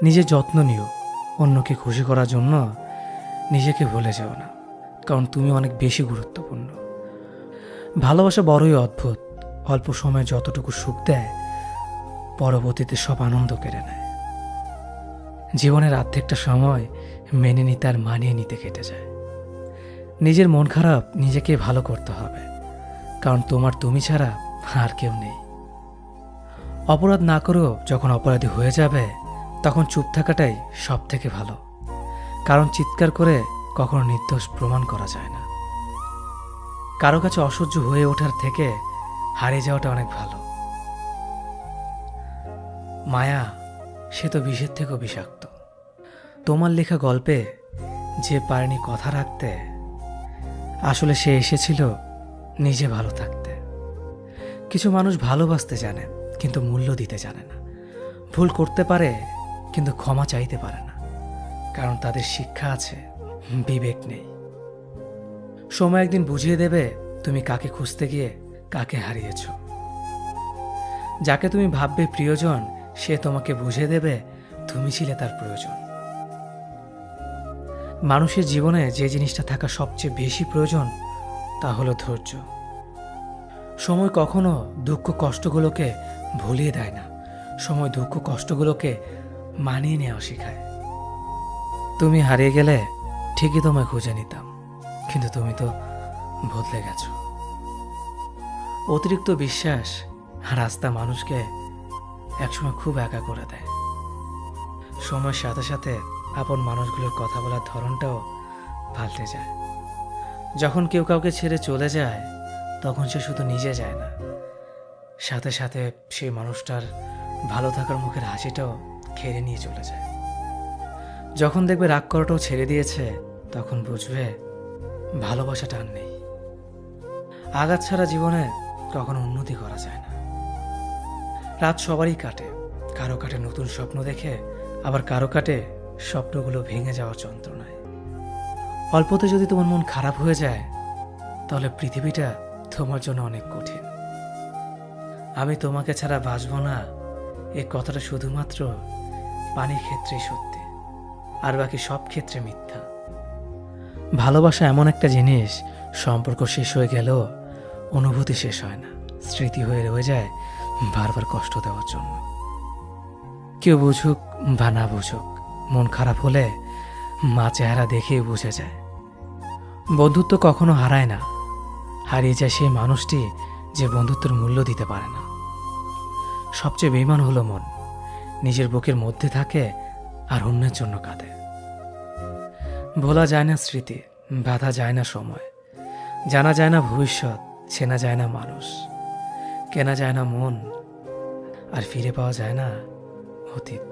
নিজের যত্ন নিও, অন্যকে খুশি করার জন্য নিজেকে ভুলে যেও না, কারণ তুমি অনেক বেশি গুরুত্বপূর্ণ। ভালোবাসা বড়ই অদ্ভুত, অল্প সময়ে যতটুকু সুখ দেয় পরবর্তীতে সব আনন্দ কেড়ে নেয়। জীবনের অর্ধেকটা সময় মেনে নিতে আর মানিয়ে নিতে কেটে যায়। নিজের মন খারাপ নিজেকে ভালো করতে হবে, কারণ তোমার তুমি ছাড়া আর কেউ নেই। অপরাধ না করেও যখন অপরাধী হয়ে যাবে তখন চুপ থাকাটাই সব থেকে ভালো, কারণ চিৎকার করে কখনো নির্দোষ প্রমাণ করা যায় না। কারো কাছে অসহ্য হয়ে ওঠার থেকে হারিয়ে যাওয়াটা অনেক ভালো। মায়া সে তো বিষের থেকেও বিষাক্ত। তোমার লেখা গল্পে যে পারেনি কথা রাখতে, আসলে সে এসেছিল নিজে ভালো থাকতে। কিছু মানুষ ভালোবাসতে জানে কিন্তু মূল্য দিতে জানে না। ভুল করতে পারে কিন্তু ক্ষমা চাইতে পারে না, কারণ তাদের শিক্ষা আছে, বিবেক নেই। সময় একদিন বুঝিয়ে দেবে তুমি কাকে খুঁজতে গিয়ে কাকে হারিয়েছ। যাকে তুমি ভাববে প্রিয়জন সে তোমাকে বুঝিয়ে দেবে তুমি ছিলে তার প্রয়োজন। মানুষের জীবনে যে জিনিসটা থাকা সবচেয়ে বেশি প্রয়োজন তা হলো ধৈর্য। সময় কখনো দুঃখ কষ্টগুলোকে ভুলিয়ে দেয় না, সময় দুঃখ কষ্টগুলোকে মানিয়ে নেওয়া শেখায়। তুমি হারিয়ে গেলে ঠিকই তোমায় খুঁজে নিতাম, কিন্তু তুমি তো বদলে গেছো। অতিরিক্ত বিশ্বাস আর আস্থা মানুষকে একসময় খুব একা করে দেয়। সময়ের সাথে সাথে আপন মানুষগুলোর কথা বলার ধরনটাও পাল্টে যায়। যখন কেউ কাউকে ছেড়ে চলে যায় তখন সে শুধু নিজে যায় না, সাথে সাথে সেই মানুষটার ভালো থাকার মুখের হাসিটাও কেড়ে নিয়ে চলে যায়। যখন দেখবে রাগ করাটাও ছেড়ে দিয়েছে তখন বুঝবে ভালোবাসাটা আর নেই। আঘাত ছাড়া জীবনে কখনো উন্নতি করা যায় না। রাত সবারই কাটে, কারো কাটে নতুন স্বপ্ন দেখে, আবার কারো কাটে স্বপ্নগুলো ভেঙে যাওয়ার যন্ত্রণায়। অল্পতে যদি তোমার মন খারাপ হয়ে যায় তাহলে পৃথিবীটা তোমার জন্য অনেক কঠিন। আমি তোমাকে ছাড়া বাঁচব না, এই কথাটা শুধুমাত্র পানির ক্ষেত্রেই সত্যি, আর বাকি সব ক্ষেত্রে মিথ্যা। ভালোবাসা এমন একটা জিনিস, সম্পর্ক শেষ হয়ে গেলেও অনুভূতি শেষ হয় না, স্মৃতি হয়ে রয়ে যায় বারবার কষ্ট দেওয়ার জন্য। কেউ বুঝুক বা না বুঝুক, মন খারাপ হলে মা চেহারা দেখেই বুঝে যায়। বন্ধুত্ব কখনো হারায় না, হারিয়ে যায় সেই মানুষটি যে বন্ধুত্বের মূল্য দিতে পারে না। সবচেয়ে বেঈমান হলো মন, নিজের বুকের মধ্যে থাকে আর অন্যের জন্য কাঁদে। ভোলা যায় না স্মৃতি, বাধা যায় না সময়, জানা যায় না ভবিষ্যৎ, চেনা যায় না মানুষ, কেনা যায় না মন, আর ফিরে পাওয়া যায় না অতীত।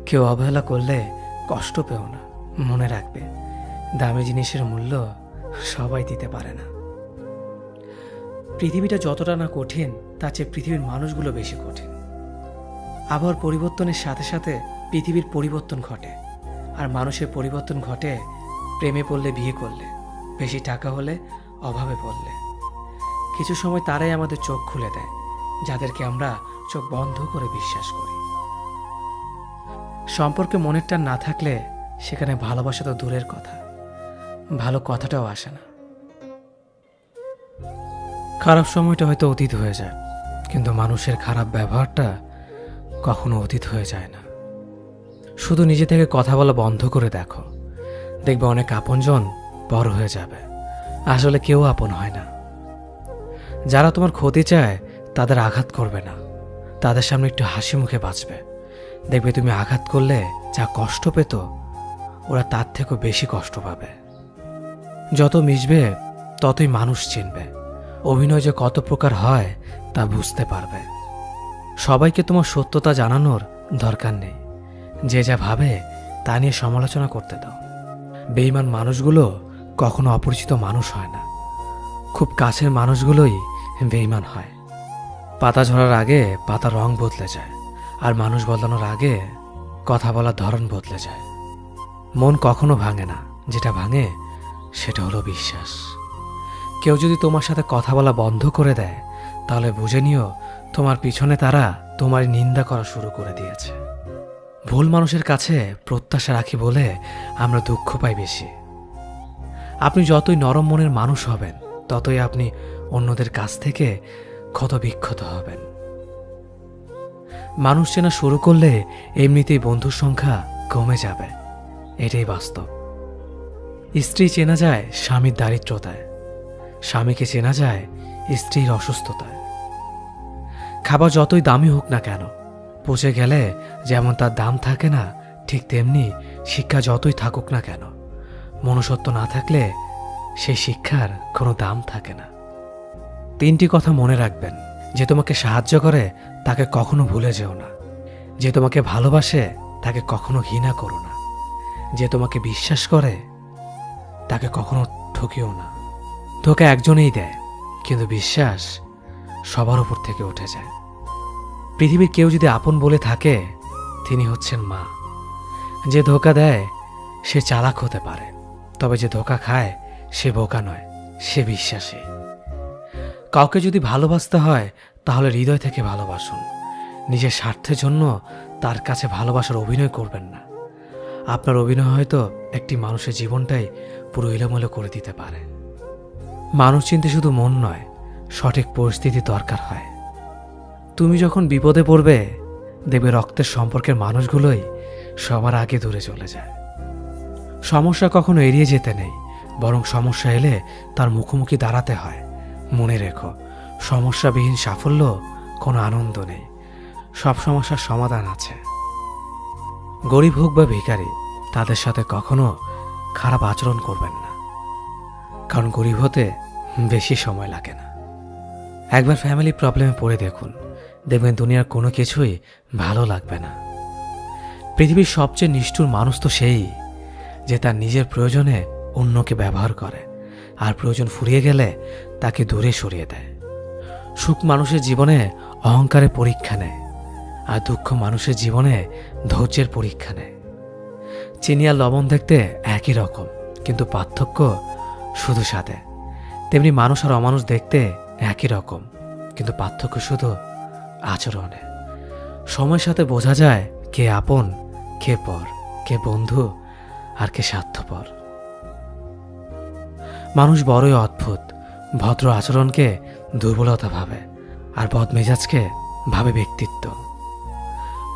কেউ অবহেলা করলে কষ্ট পেও না, মনে রাখবে দামি জিনিসের মূল্য সবাই দিতে পারে না। পৃথিবীটা যতটা না কঠিন তার চেয়ে পৃথিবীর মানুষগুলো বেশি কঠিন। আবহাওয়ার পরিবর্তনের সাথে সাথে পৃথিবীর পরিবর্তন ঘটে, আর মানুষের পরিবর্তন ঘটে প্রেমে পড়লে, বিয়ে করলে, বেশি টাকা হলে, অভাবে পড়লে। কিছু সময় তারাই আমাদের চোখ খুলে দেয় যাদেরকে আমরা চোখ বন্ধ করে বিশ্বাস করি। সম্পর্কে মনের টান না থাকলে সেখানে ভালোবাসা তো দূরের কথা, ভালো কথাটাও আসে না। খারাপ সময়টা হয়তো অতীত হয়ে যায়, কিন্তু মানুষের খারাপ ব্যবহারটা কখনো অতীত হয়ে যায় না। শুধু নিজে থেকে কথা বলা বন্ধ করে দেখো, দেখবে অনেক আপনজন বড় হয়ে যাবে। আসলে কেউ আপন হয় না। যারা তোমার ক্ষতি চায় তাদের আঘাত করবে না, তাদের সামনে একটু হাসি মুখে বাঁচবে। দেখবে তুমি আঘাত করলে যা কষ্ট পেত ওরা তার থেকেও বেশি কষ্ট পাবে। যত মিশবে ততই মানুষ চিনবে, অভিনয় যে কত প্রকার হয় তা বুঝতে পারবে। সবাইকে তোমার সত্যতা জানানোর দরকার নেই, যে যা ভাবে তা নিয়ে সমালোচনা করতে দাও। বেঈমান মানুষগুলো কখনো অপরিচিত মানুষ হয় না, খুব কাছের মানুষগুলোই বেঈমান হয়। পাতা ঝরার আগে পাতার রং বদলে যায়, আর মানুষ বদলানোর আগে কথা বলার ধরন বদলে যায়। মন কখনো ভাঙে না, যেটা ভাঙে সেটা হলো বিশ্বাস। কেউ যদি তোমার সাথে কথা বলা বন্ধ করে দেয় তাহলে বুঝে নিও তোমার পিছনে তারা তোমার নিন্দা করা শুরু করে দিয়েছে। ভুল মানুষের কাছে প্রত্যাশা রাখি বলে আমরা দুঃখ পাই বেশি। আপনি যতই নরম মনের মানুষ হবেন, ততই আপনি অন্যদের কাছ থেকে ক্ষত বিক্ষত হবেন। মানুষ চেনা শুরু করলে এমনিতেই বন্ধুর সংখ্যা কমে যাবে, এটাই বাস্তব। স্ত্রী চেনা যায় স্বামীর দারিদ্রতায়, স্বামীকে চেনা যায় স্ত্রীর অসুস্থতায়। খাবার যতই দামি হোক না কেন, পচে গেলে যেমন তার দাম থাকে না, ঠিক তেমনি শিক্ষা যতই থাকুক না কেন, মনুষ্যত্ব না থাকলে সেই শিক্ষার কোনো দাম থাকে না। 3টি কথা মনে রাখবেন। যে তোমাকে সাহায্য করে তাকে কখনো ভুলে যেও না। যে তোমাকে ভালোবাসে তাকে কখনো ঘৃণা করো না। যে তোমাকে বিশ্বাস করে তাকে কখনো ঠকিও না। ধোঁকা একজনেই দেয়, কিন্তু বিশ্বাস সবার উপর থেকে উঠে যায়। পৃথিবীর কেউ যদি আপন বলে থাকে, তিনি হচ্ছেন মা। যে ধোঁকা দেয় সে চালাক হতে পারে, তবে যে ধোঁকা খায় সে বোকা নয়, সে বিশ্বাসী। কাউকে যদি ভালোবাসতে হয় তাহলে হৃদয় থেকে ভালোবাসুন। নিজের স্বার্থের জন্য তার কাছে ভালোবাসার অভিনয় করবেন না। আপনার অভিনয় হয়তো একটি মানুষের জীবনটাই পুরো এলোমেলো করে দিতে পারে। মানুষ চিনতে শুধু মন নয়, সঠিক পরিস্থিতি দরকার হয়। তুমি যখন বিপদে পড়বে, দেখবে রক্তের সম্পর্কের মানুষগুলোই সবার আগে দূরে চলে যায়। সমস্যা কখনো এড়িয়ে যেতে নেই, বরং সমস্যা এলে তার মুখোমুখি দাঁড়াতে হয়। মনে রেখো, সমস্যাবিহীন সাফল্য কোনো আনন্দ নেই। সব সমস্যার সমাধান আছে। গরিব হোক বা ভিখারি, তাদের সাথে কখনো খারাপ আচরণ করবেন না, কারণ গরিব হতে বেশি সময় লাগে না। একবার ফ্যামিলি প্রবলেমে পড়ে দেখুন, দেখবেন দুনিয়ার কোনো কিছুই ভালো লাগবে না। পৃথিবীর সবচেয়ে নিষ্ঠুর মানুষ তো সেই, যে তার নিজের প্রয়োজনে অন্যকে ব্যবহার করে, আর প্রয়োজন ফুরিয়ে গেলে তাকে দূরে সরিয়ে দেয়। সুখ মানুষের জীবনে অহংকারের পরীক্ষা নেয়, আর দুঃখ মানুষের জীবনে ধৈর্যের পরীক্ষা নেয়। চিনি আর লবণ দেখতে একই রকম, কিন্তু পার্থক্য শুধু স্বাদে। তেমনি মানুষ আর অমানুষ দেখতে একই রকম, কিন্তু পার্থক্য শুধু আচরণে। সময়ের সাথে বোঝা যায় কে আপন, কে পর, কে বন্ধু আর কে স্বার্থপর। মানুষ বড়ই অদ্ভুত। ভদ্র আচরণকে দুর্বলতা ভাবে, আর বদমেজাজকে ভাবে ব্যক্তিত্ব।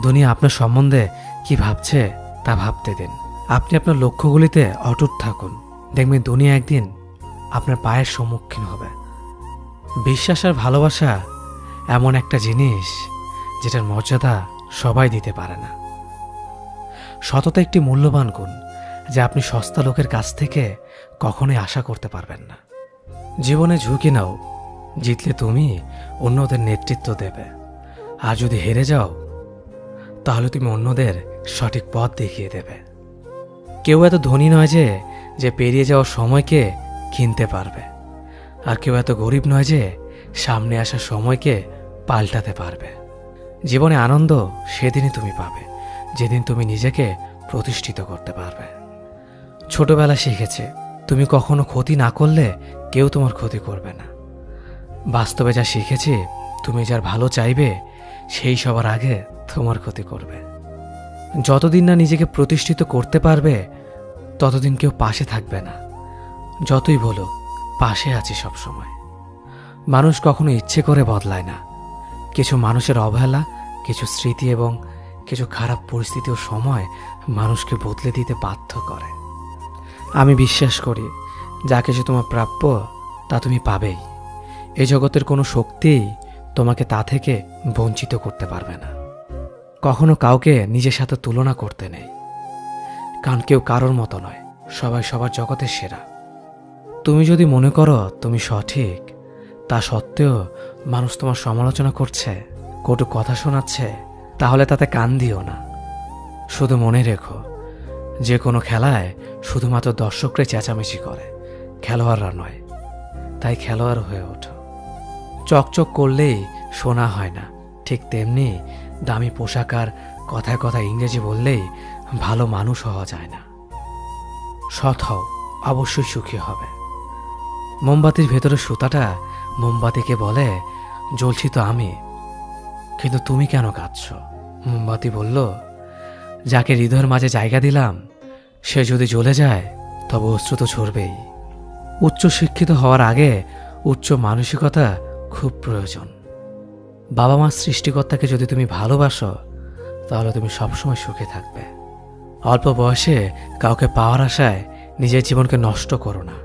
দুনিয়া আপনার সম্বন্ধে কি ভাবছে তা ভাবতে দিন। আপনি আপনার লক্ষ্যগুলিতে অটুট থাকুন, দেখবেন দুনিয়া একদিন আপনার পায়ের সম্মুখীন হবে। বিশ্বাস আর ভালোবাসা এমন একটা জিনিস যেটার মর্যাদা সবাই দিতে পারে না। সততা একটি মূল্যবান গুণ, যা আপনি সস্তা লোকের কাছ থেকে কখনোই আশা করতে পারবেন না। জীবনে ঝুঁকি নাও। জিতলে তুমি অন্যদের নেতৃত্ব দেবে, আর যদি হেরে যাও তাহলে তুমি অন্যদের সঠিক পথ দেখিয়ে দেবে। কেউ এত ধনী নয় যে পেরিয়ে যাওয়ার সময়কে কিনতে পারবে, আর কেউ এত গরিব নয় যে সামনে আসার সময়কে পাল্টাতে পারবে। জীবনে আনন্দ সেদিনই তুমি পাবে, যেদিন তুমি নিজেকে প্রতিষ্ঠিত করতে পারবে। ছোটবেলা শিখেছে, তুমি কখনো ক্ষতি না করলে কেউ তোমার ক্ষতি করবে না। বাস্তবে যা শিখেছি, তুমি যার ভালো চাইবে সেই সবার আগে তোমার ক্ষতি করবে। যতদিন না নিজেকে প্রতিষ্ঠিত করতে পারবে, ততদিন কেউ পাশে থাকবে না। যতই বলো পাশে আছি সব সময়। মানুষ কখনো ইচ্ছে করে বদলায় না। কিছু মানুষের অবহেলা, কিছু স্মৃতি এবং কিছু খারাপ পরিস্থিতি ও সময় মানুষকে বদলে দিতে বাধ্য করে। আমি বিশ্বাস করি, যা কিছু তোমার প্রাপ্য তা তুমি পাবেই। এই জগতের কোনো শক্তিই তোমাকে তা থেকে বঞ্চিত করতে পারবে না। কখনো কাউকে নিজের সাথে তুলনা করতে নেই, কারণ কেউ কারোর মতো নয়, সবাই সবার জগতের সেরা। তুমি যদি মনে করো তুমি সঠিক, তা সত্ত্বেও মানুষ তোমার সমালোচনা করছে, কটু কথা শোনাচ্ছে, তাহলে তাতে কান দিও না। শুধু মনে রেখো, যে কোনো খেলায় শুধুমাত্র দর্শকরাই চেঁচামেচি করে, খেলোয়াড়রা নয়। তাই খেলোয়াড় হয়ে ওঠো। চকচক করলেই শোনা হয় না, ঠিক তেমনি দামি পোশাক আর কথায় কথায় ইংরেজি বললেই ভালো মানুষ হওয়া যায় না। সৎ হও, অবশ্যই সুখী হবে। মোমবাতির ভেতরে সুতাটা মোমবাতিকে বলে, জ্বলছি তো আমি, কিন্তু তুমি কেন কাঁদছ? মোমবাতি বলল, যাকে হৃদয়ের মাঝে জায়গা দিলাম সে যদি জ্বলে যায় তবে অশ্রু তো ঝরবেই। উচ্চ শিক্ষিত হওয়ার আগে উচ্চ মানসিকতা খুব প্রয়োজন। বাবা মার সৃষ্টিকর্তাকে যদি তুমি ভালোবাসো তাহলে তুমি সবসময় সুখে থাকবে। অল্প বয়সে কাউকে পাওয়ার আশায় নিজের জীবনকে নষ্ট করো না।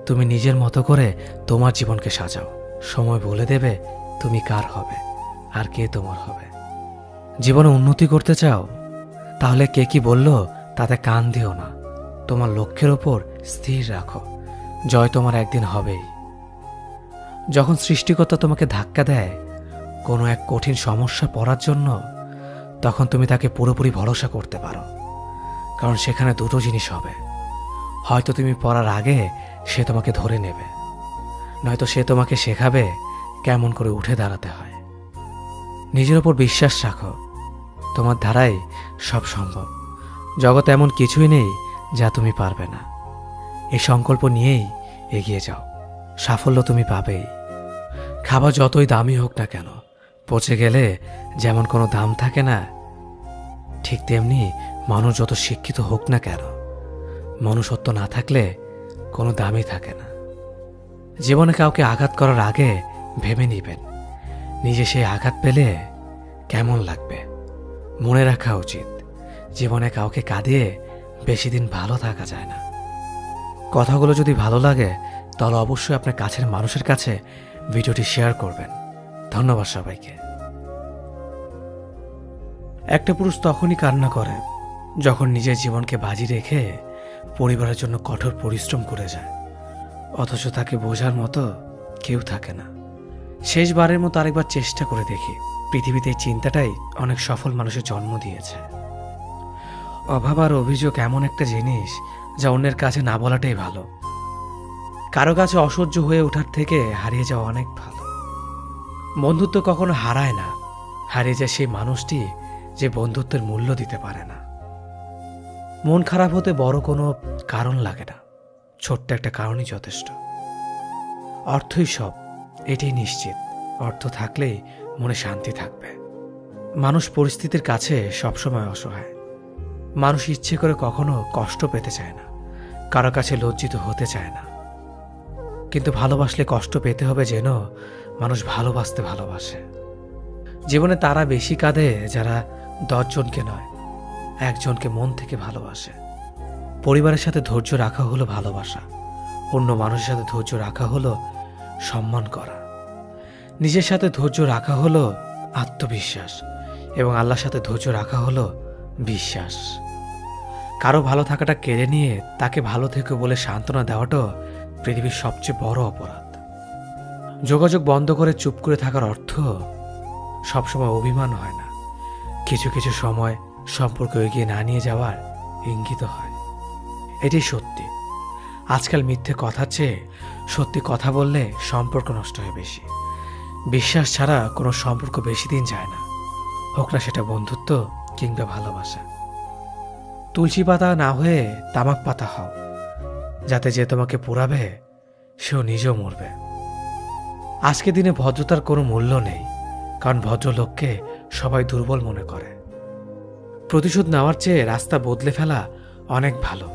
তুমি নিজের মতো করে তোমার জীবনকে সাজাও। সময় বলে দেবে তুমি কার হবে আর কে তোমার হবে। জীবনে উন্নতি করতে চাও? তাহলে কে কি বলল তাতে কান দিও না। তোমার লক্ষ্যের ওপর স্থির রাখো, জয় তোমার একদিন হবেই। যখন সৃষ্টিকর্তা তোমাকে ধাক্কা দেয় কোনো এক কঠিন সমস্যা পড়ার জন্য, তখন তুমি তাকে পুরোপুরি ভরসা করতে পারো। কারণ সেখানে দুটো জিনিস হবে, হয়তো তুমি পড়ার আগে সে তোমাকে ধরে নেবে, নয়তো সে তোমাকে শেখাবে কেমন করে উঠে দাঁড়াতে হয়। নিজের ওপর বিশ্বাস রাখো, তোমার দ্বারাই সব সম্ভব। জগতে এমন কিছুই নেই যা তুমি পারবে না। এই সংকল্প নিয়েই এগিয়ে যাও, সাফল্য তুমি পাবেই। খাবার যতই দামি হোক না কেন, পচে গেলে যেমন কোনো দাম থাকে না, ঠিক তেমনি মানুষ যত শিক্ষিত হোক না কেন, মনুষ্যত্ব না থাকলে কোনো দামই থাকে না। জীবনে কাউকে আঘাত করার আগে ভেবে নিবেন নিজে সেই আঘাত পেলে কেমন লাগবে। মনে রাখা উচিত, জীবনে কাউকে কাঁদিয়ে বেশি দিন ভালো থাকা যায় না। কথাগুলো যদি ভালো লাগে তাহলে অবশ্যই আপনার কাছের মানুষের কাছে ভিডিওটি শেয়ার করবেন। ধন্যবাদ সবাইকে। একটা পুরুষ তখনই কান্না করে যখন নিজের জীবনকে বাজি রেখে পরিবারের জন্য কঠোর পরিশ্রম করে যায়, অথচ তাকে বোঝার মতো কেউ থাকে না। শেষবারের মতো আরেকবার চেষ্টা করে দেখি। পৃথিবীতে এই চিন্তাটাই অনেক সফল মানুষের জন্ম দিয়েছে। অভাব আর অভিযোগ এমন একটা জিনিস যা অন্যের কাছে না বলাটাই ভালো। কারো কাছে অসহ্য হয়ে ওঠার থেকে হারিয়ে যাওয়া অনেক ভালো। বন্ধুত্ব কখনো হারায় না, হারিয়ে যায় সেই মানুষটি যে বন্ধুত্বের মূল্য দিতে পারে না। মন খারাপ হতে বড় কোনো কারণ লাগে না, ছোট্ট একটা কারণই যথেষ্ট। অর্থই সব, এটাই নিশ্চিত। অর্থ থাকলেই মনে শান্তি থাকবে। মানুষ পরিস্থিতির কাছে সবসময় অসহায়। মানুষ ইচ্ছে করে কখনো কষ্ট পেতে চায় না, কারো কাছে লজ্জিত হতে চায় না। কিন্তু ভালোবাসলে কষ্ট পেতে হবে যেন মানুষ ভালোবাসতে ভালোবাসে। জীবনে তারা বেশি কাঁদে যারা 10 জনকে নয়, একজনকে মন থেকে ভালোবাসে। পরিবারের সাথে ধৈর্য রাখা হলো ভালোবাসা, অন্য মানুষের সাথে ধৈর্য রাখা হলো সম্মান করা। নিজের সাথে ধৈর্য রাখা হলো আত্মবিশ্বাস, এবং আল্লাহর সাথে ধৈর্য রাখা হলো বিশ্বাস। কারো ভালো থাকাটা কেড়ে নিয়ে তাকে ভালো থেকো বলে সান্ত্বনা দেওয়াটাও পৃথিবীর সবচেয়ে বড় অপরাধ। যোগাযোগ বন্ধ করে চুপ করে থাকার অর্থ সবসময় অভিমান হয় না, কিছু কিছু সময় সম্পর্ক এগিয়ে না নিয়ে যাওয়ার ইঙ্গিত হয়। এটাই সত্যি। আজকাল মিথ্যে কথার চেয়ে সত্যি কথা বললে সম্পর্ক নষ্ট হয় বেশি। বিশ্বাস ছাড়া কোনো সম্পর্ক বেশি দিন যায় না, হোক না সেটা বন্ধুত্ব কিংবা ভালোবাসা। তুলসী পাতা না হয়ে তামাক পাতা হও, যাতে যে তোমাকে পোড়াবে সেও নিজেও মরবে। আজকে দিনে ভদ্রতার কোনো মূল্য নেই, কারণ ভদ্রলোককে সবাই দুর্বল মনে করে। প্রতিশোধ নেওয়ার চেয়ে রাস্তা বদলে ফেলা অনেক ভালো,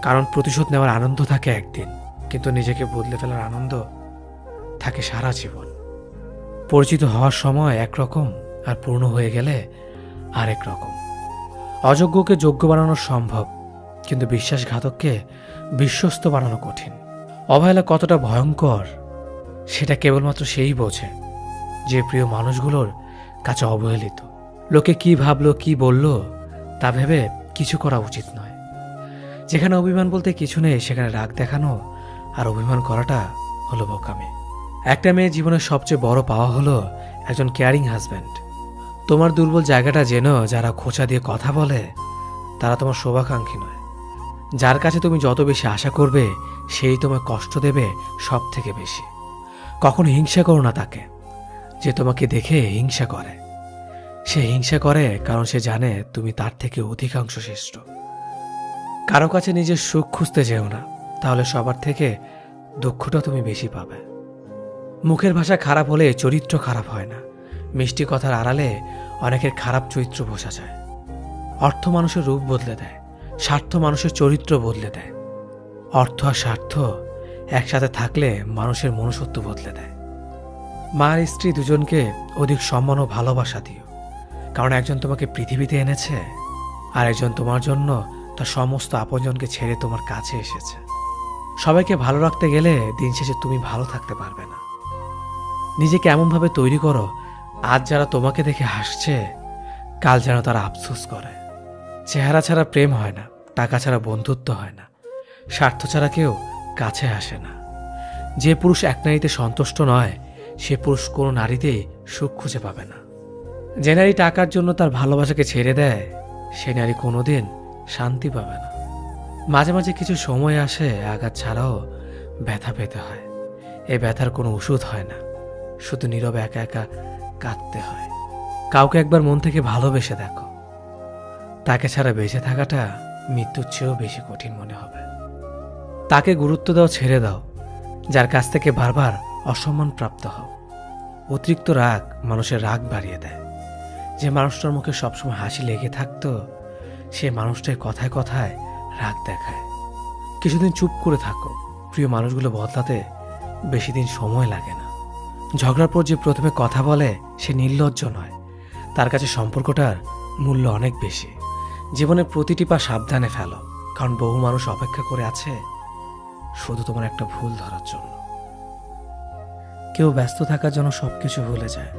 কারণ প্রতিশোধ নেওয়ার আনন্দ থাকে একদিন, কিন্তু নিজেকে বদলে ফেলার আনন্দ থাকে সারা জীবন। পরিচিত হওয়ার সময় একরকম, আর পূর্ণ হয়ে গেলে আরেক রকম। অযোগ্যকে যোগ্য বানানো সম্ভব, কিন্তু বিশ্বাসঘাতককে বিশ্বস্ত বানানো কঠিন। অবহেলা কতটা ভয়ঙ্কর সেটা কেবলমাত্র সেই বোঝে যে প্রিয় মানুষগুলোর কাছে অবহেলিত। লোকে কি ভাবলো কি বলল তা ভেবে কিছু করা উচিত নয়। যেখানে অভিমান বলতে কিছু নেই সেখানে রাগ দেখানো আর অভিমান করাটা হলো বোকামি। একটা মেয়ের জীবনের সবচেয়ে বড় পাওয়া হলো একজন কেয়ারিং হাজব্যান্ড। তোমার দুর্বল জায়গাটা জেনো যারা খোঁচা দিয়ে কথা বলে তারা তোমার শুভাকাঙ্ক্ষী নয়। যার কাছে তুমি যত বেশি আশা করবে সেই তোমায় কষ্ট দেবে সব থেকে বেশি। কখনো হিংসা করো না তাকে যে তোমাকে দেখে হিংসা করে। সে হিংসা করে কারণ সে জানে তুমি তার থেকে অধিকাংশ শ্রেষ্ঠ। কারো কাছে নিজের সুখ খুঁজতে যেও না, তাহলে সবার থেকে দুঃখটা তুমি বেশি পাবে। মুখের ভাষা খারাপ হলে চরিত্র খারাপ হয় না, মিষ্টি কথার আড়ালে অনেকের খারাপ চরিত্র বোঝা যায়। অর্থ মানুষের রূপ বদলে দেয়, স্বার্থ মানুষের চরিত্র বদলে দেয়। অর্থ আর স্বার্থ একসাথে থাকলে মানুষের মনুষ্যত্ব বদলে দেয়। মা আর স্ত্রী দুজনকে অধিক সম্মান ও ভালোবাসা দিও, কারণ একজন তোমাকে পৃথিবীতে এনেছে আর একজন তোমার জন্য তার সমস্ত আপনজনকে ছেড়ে তোমার কাছে এসেছে। সবাইকে ভালো রাখতে গেলে দিন শেষে তুমি ভালো থাকতে পারবে না। নিজেকে এমনভাবে তৈরি করো, আজ যারা তোমাকে দেখে হাসছে, কাল যেন তারা আফসোস করে। চেহারা ছাড়া প্রেম হয় না, টাকা ছাড়া বন্ধুত্ব হয় না, স্বার্থ ছাড়া কেউ কাছে আসে না। যে পুরুষ এক নারীতে সন্তুষ্ট নয়, সে পুরুষ কোনো নারীতেই সুখ খুঁজে পাবে না। যে নারী টাকার জন্য তার ভালোবাসাকে ছেড়ে দেয়, সে নারী কোনোদিন শান্তি পাবে না। মাঝে মাঝে কিছু সময় আসে আঘাত ছাড়াও ব্যথা পেতে হয়। এই ব্যথার কোনো ওষুধ হয় না, শুধু নীরবে একা একা কাঁদতে হয়। কাউকে একবার মন থেকে ভালোবেসে দেখো, তাকে ছাড়া বেঁচে থাকাটা মৃত্যুর চেয়েও বেশি কঠিন মনে হবে। তাকে গুরুত্ব দাও, ছেড়ে দাও যার কাছ থেকে বারবার অসম্মান প্রাপ্ত হও। অতিরিক্ত রাগ মানুষের রাগ বাড়িয়ে দেয়। যে মানুষটার মুখে সবসময় হাসি লেগে থাকতো, সে মানুষটাই কথায় কথায় রাগ দেখায়। কিছুদিন চুপ করে থাকো, প্রিয় মানুষগুলো বদলাতে বেশি দিন সময় লাগে না। ঝগড়ার পর যে প্রথমে কথা বলে সে নির্লজ্জ নয়, তার কাছে সম্পর্কটার মূল্য অনেক বেশি। জীবনের প্রতিটি পা সাবধানে ফেলো, কারণ বহু মানুষ অপেক্ষা করে আছে শুধু তোমার একটা ভুল ধরার জন্য। কেউ ব্যস্ত থাকার জন্য সবকিছু ভুলে যায়,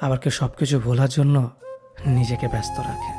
আবার কেউ সবকিছু ভোলার জন্য নিজেকে ব্যস্ত রাখে।